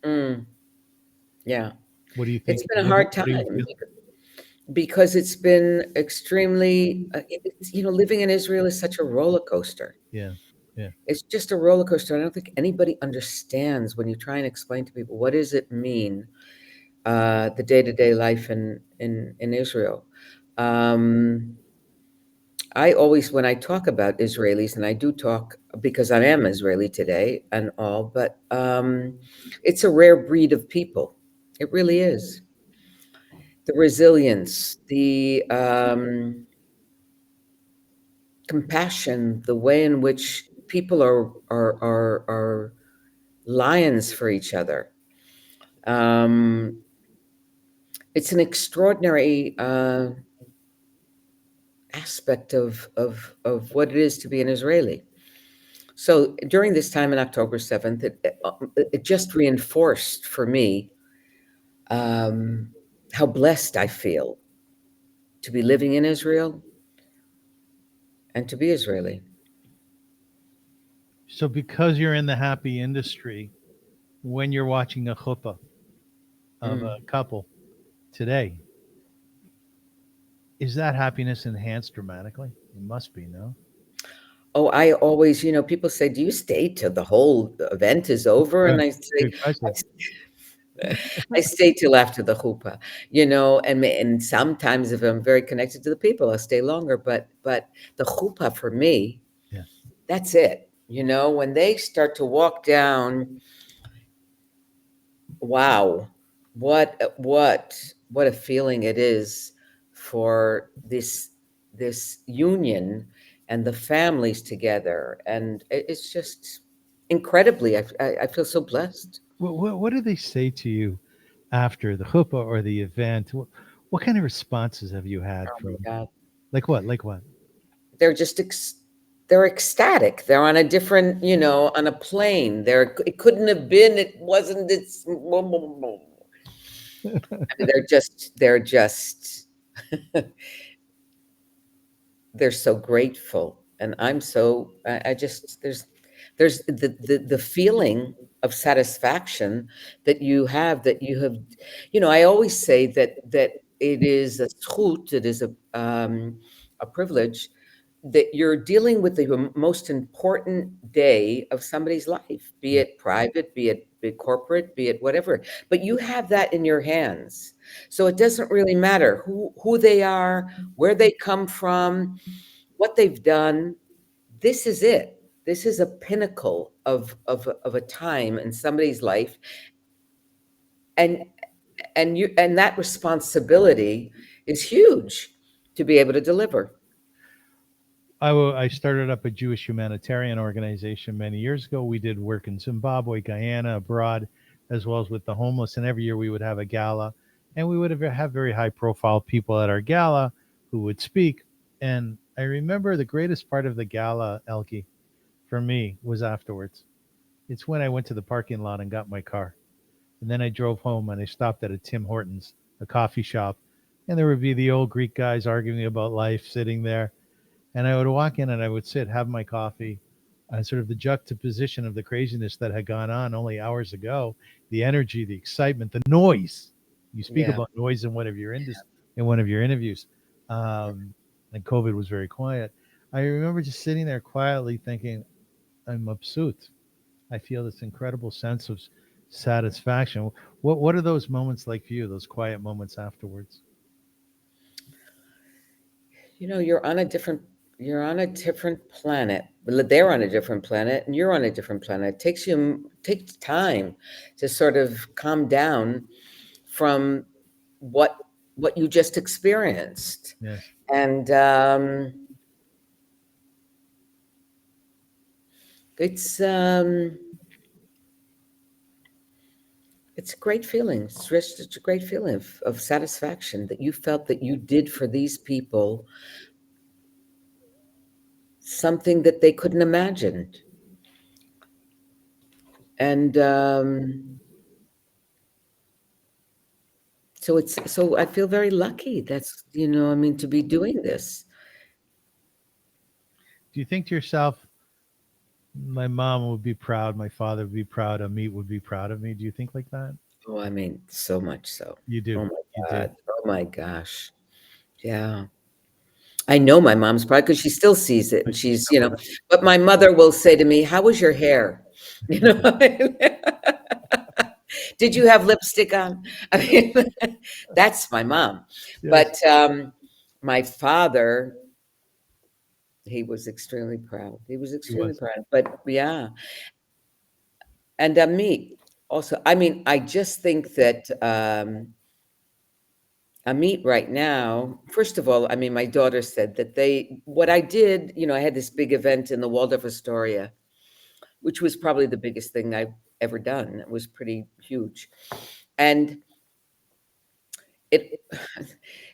Mm, yeah. What do you It's think? been a hard What do you time feel? because it's been extremely, living in Israel is such a roller coaster. Yeah, yeah. It's just a roller coaster. I don't think anybody understands when you try and explain to people what does it mean, the day-to-day life in Israel. Um, I always, when I talk about Israelis, and I do talk because I am Israeli today and all, but it's a rare breed of people. It really is. The resilience, the compassion, the way in which people are lions for each other. Um, it's an extraordinary aspect of what it is to be an Israeli. So during this time in October 7th, it just reinforced for me um, how blessed I feel to be living in Israel and to be Israeli. So because you're in the happy industry, when you're watching a chuppah of a Mm. couple today, is that happiness enhanced dramatically? It must be, no? Oh, I always, people say, "Do you stay till the whole event is over?" Yeah, And I say, good question. I stay till after the chuppah, and sometimes if I'm very connected to the people, I'll stay longer. But the chuppah for me, Yeah. that's it. When they start to walk down, wow, what a feeling it is for this union and the families together. And it's just incredibly, I feel so blessed. What do they say to you after the chuppah or the event? What kind of responses have you had Oh my from, God. like what? Like what? They're just, they're ecstatic. They're on a different, on a plane. It couldn't have been, it wasn't, it's, I mean, they're just, they're so grateful. And I'm so, I just, there's the feeling of satisfaction that you have, I always say that it is a zchut, it is a privilege, that you're dealing with the most important day of somebody's life, be it private, be it corporate, be it whatever. But you have that in your hands. So it doesn't really matter who they are, where they come from, what they've done. This is it. This is a pinnacle of a time in somebody's life. And and that responsibility is huge to be able to deliver. I started up a Jewish humanitarian organization many years ago. We did work in Zimbabwe, Guyana, abroad, as well as with the homeless. And every year we would have a gala, and we would have very high profile people at our gala who would speak. And I remember the greatest part of the gala, Elki, for me, was afterwards. It's when I went to the parking lot and got my car. And then I drove home and I stopped at a Tim Hortons, a coffee shop. And there would be the old Greek guys arguing about life sitting there. And I would walk in and I would sit, have my coffee, and sort of the juxtaposition of the craziness that had gone on only hours ago, the energy, the excitement, the noise. You speak Yeah. about noise in one of your interviews, and COVID was very quiet. I remember just sitting there quietly thinking, I'm mabsut. I feel this incredible sense of satisfaction. What are those moments like for you? Those quiet moments afterwards? You're on a different planet. Well, they're on a different planet and you're on a different planet. Takes time to sort of calm down from what you just experienced. Yes. And it's it's a great feeling. It's a great feeling of satisfaction that you felt that you did for these people something that they couldn't imagine. And so I feel very lucky. That's, I mean, to be doing this. Do you think to yourself, my mom would be proud, my father would be proud, Amit would be proud of me? Do you think like that? Oh, I mean, so much so. You do. Oh You my do. God. Oh my gosh. Yeah. I know my mom's proud because she still sees it, and she's, but my mother will say to me, "How was your hair?" You know, did you have lipstick on? I mean, that's my mom. Yes. But my father, he was extremely proud. He was He extremely was. proud. But yeah, and me also. I mean, I just think that Amit right now, first of all, I mean, my daughter said that what I did, I had this big event in the Waldorf Astoria, which was probably the biggest thing I've ever done. It was pretty huge. And it,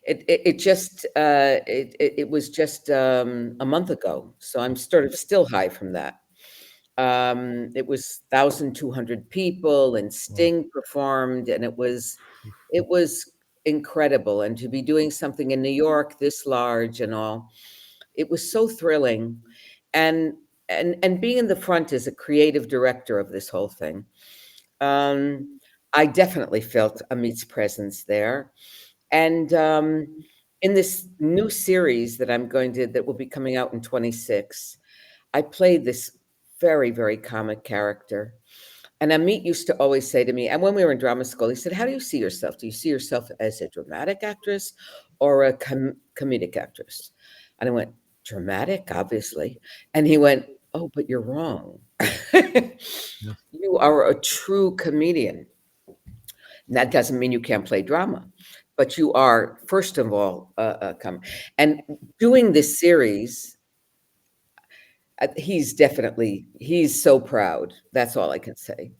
it was just a month ago. So I'm sort of still high from that. It was 1,200 people and Wow. Sting performed, and it was incredible. And to be doing something in New York this large and all, it was so thrilling. And and being in the front as a creative director of this whole thing, I definitely felt Amit's presence there. And in this new series that will be coming out in 26, I played this very, very comic character. And Amit used to always say to me, and when we were in drama school, he said, "How do you see yourself? Do you see yourself as a dramatic actress or a comedic actress?" And I went, "Dramatic, obviously." And he went, "Oh, but you're wrong. Yes. You are a true comedian. And that doesn't mean you can't play drama, but you are, first of all, come." And doing this series, He's so proud. That's all I can say.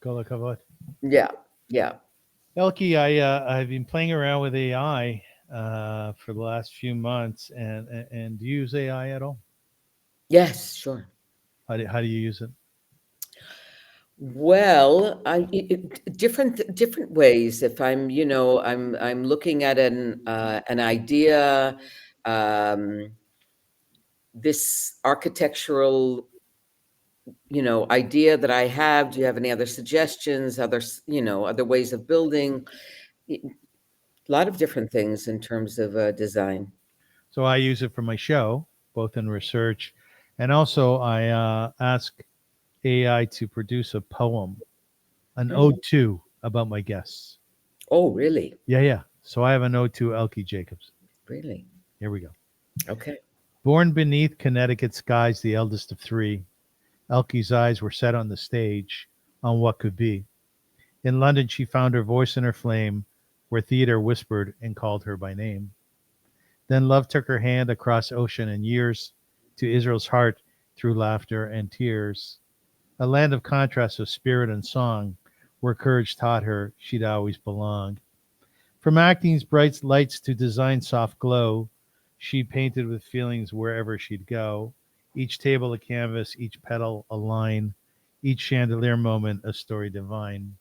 Kola kavod. Yeah, yeah. Elki, I've been playing around with AI for the last few months, and do you use AI at all? Yes, sure. How do you use it? Well, different ways. If I'm, I'm looking at an idea, um, this architectural, idea that I have. Do you have any other suggestions? Other ways of building? A lot of different things in terms of design. So I use it for my show, both in research, and also I ask AI to produce a poem, an Mhm. ode to about my guests. Oh, really? Yeah, yeah. So I have an ode to Elki Jacobs. Really? Here we go. Okay. Born beneath Connecticut skies, the eldest of three, Elki's eyes were set on the stage, on what could be. In London, she found her voice and her flame, where theater whispered and called her by name. Then love took her hand across ocean and years to Israel's heart through laughter and tears. A land of contrast of spirit and song, where courage taught her she'd always belong. From acting's bright lights to design's soft glow, she painted with feelings wherever she'd go. Each table a canvas, each petal a line, each chandelier moment a story divine.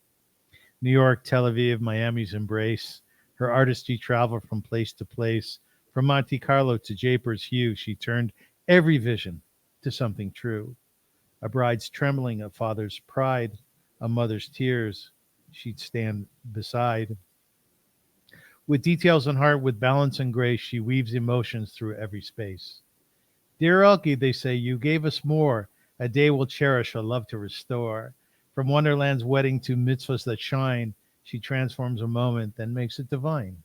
New York, Tel Aviv, Miami's embrace. Her artistry traveled from place to place. From Monte Carlo to Japers hue, she turned every vision to something true. A bride's trembling, a father's pride, a mother's tears, she'd stand beside. With details on heart, with balance and grace, she weaves emotions through every space. Dear Elke, they say, you gave us more, a day we'll cherish, a love to restore. From Wonderland's wedding to mitzvahs that shine, she transforms a moment, then makes it divine.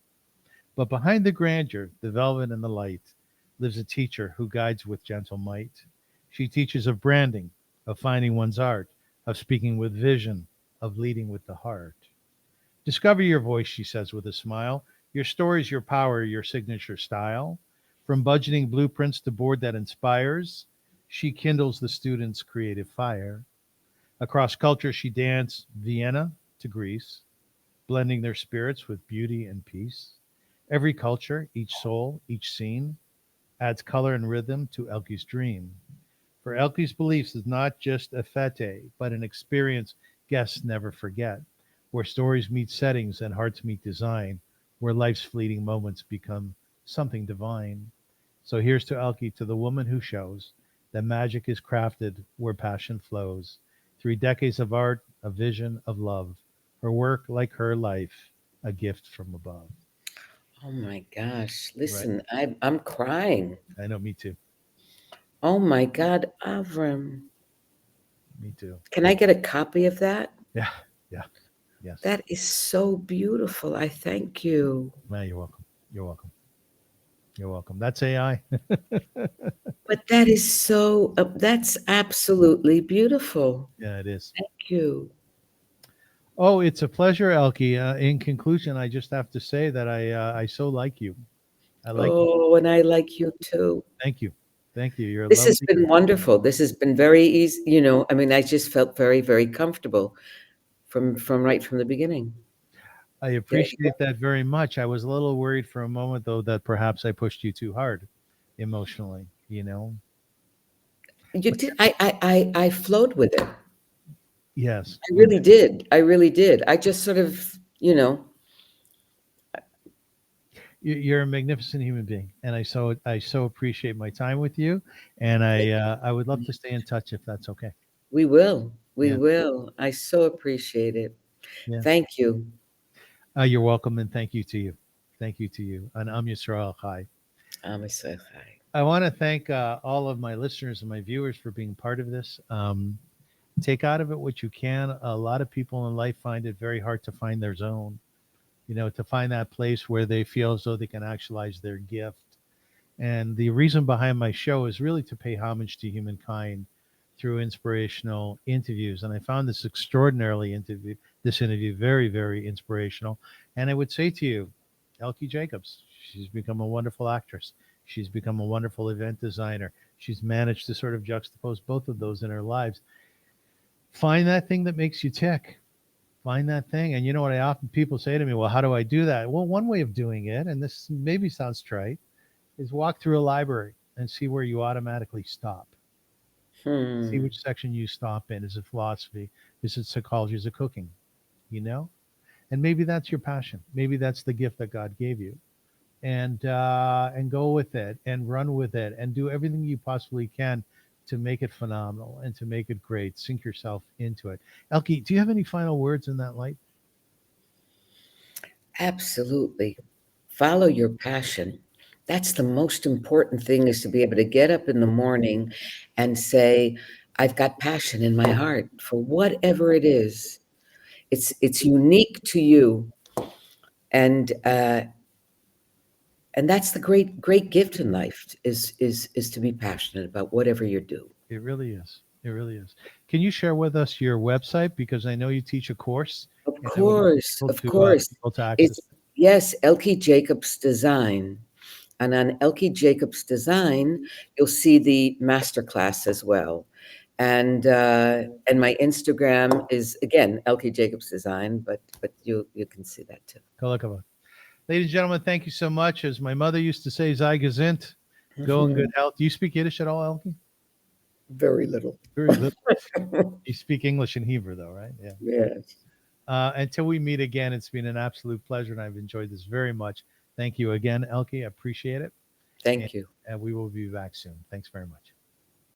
But behind the grandeur, the velvet and the light, lives a teacher who guides with gentle might. She teaches of branding, of finding one's art, of speaking with vision, of leading with the heart. Discover your voice, she says with a smile. Your story's your power, your signature style. From budgeting blueprints to board that inspires, she kindles the students' creative fire. Across culture, she danced Vienna to Greece, blending their spirits with beauty and peace. Every culture, each soul, each scene adds color and rhythm to Elke's dream. For Elke's beliefs is not just a fete, but an experience guests never forget, where stories meet settings and hearts meet design, where life's fleeting moments become something divine. So here's to Elke, to the woman who shows that magic is crafted where passion flows. 3 decades of art, a vision of love. Her work, like her life, a gift from above. Oh my gosh. Right. Listen, I'm crying. I know, me too. Oh my God, Avram. Me too. Can I get a copy of that? Yeah, yeah, yes. That is so beautiful. I thank you. Man, you're welcome. You're welcome. You're welcome. That's AI. But that's absolutely beautiful. Yeah, it is. Thank you. Oh, it's a pleasure, Elke. In conclusion, I just have to say that I so like you. I like you. Oh, and I like you too. Thank you. Thank you. You're a This has lovely been girl. wonderful. This has been very easy. I mean, I just felt very, very comfortable from right from the beginning. I There you go. appreciate that very much. I was a little worried for a moment, though, that perhaps I pushed you too hard emotionally, you know? You But did. I flowed with it. yes, I really did. I really did. I just sort of, you're a magnificent human being, and I so appreciate my time with you, and I would love to stay in touch if that's okay. we will. We Yeah, will. I so appreciate it. yeah. Thank you. You're welcome, and thank you to you. Thank you to you. And I'm Yisrael Chai. Amisachai. I want to thank all of my listeners and my viewers for being part of this. Take out of it what you can. A lot of people in life find it very hard to find their zone, to find that place where they feel as though they can actualize their gift. And the reason behind my show is really to pay homage to humankind through inspirational interviews. And I found this interview very, very inspirational. And I would say to you, Elki Jacobs, she's become a wonderful actress. She's become a wonderful event designer. she's managed to sort of juxtapose both of those in her lives. Find that thing that makes you tick. Find that thing. And you know what I often people say to me, well, how do I do that? Well, one way of doing it, and this maybe sounds trite, is walk through a library and see where you automatically stop. See Hmm. which section you stop in. Is it philosophy? Is it psychology? Is it cooking? You know? And maybe that's your passion. Maybe that's the gift that God gave you. And go with it and run with it and do everything you possibly can to make it phenomenal and to make it great. Sink yourself into it. Elki, do you have any final words in that light? Absolutely. Follow your passion. That's the most important thing, is to be able to get up in the morning and say, I've got passion in my heart for whatever it is. It's unique to you. And that's the great gift in life, is to be passionate about whatever you do. It really is. It really is. Can you share with us your website? Because I know you teach a course Of and I would like course, people of to, course. people to access It's it. yes, Elki Jacobs Design. And on Elki Jacobs Design, you'll see the masterclass as well. And my Instagram is again Elki Jacobs Design, but you can see that too. Kolakova. Ladies and gentlemen, thank you so much. As my mother used to say, Sei gesund. Go in good health. Do you speak Yiddish at all, Elki? Very little. Very little. You speak English and Hebrew, though, right? Yeah. Yes. Until we meet again, it's been an absolute pleasure, and I've enjoyed this very much. Thank you again, Elki. I appreciate it. And, Thank you. and we will be back soon. Thanks very much.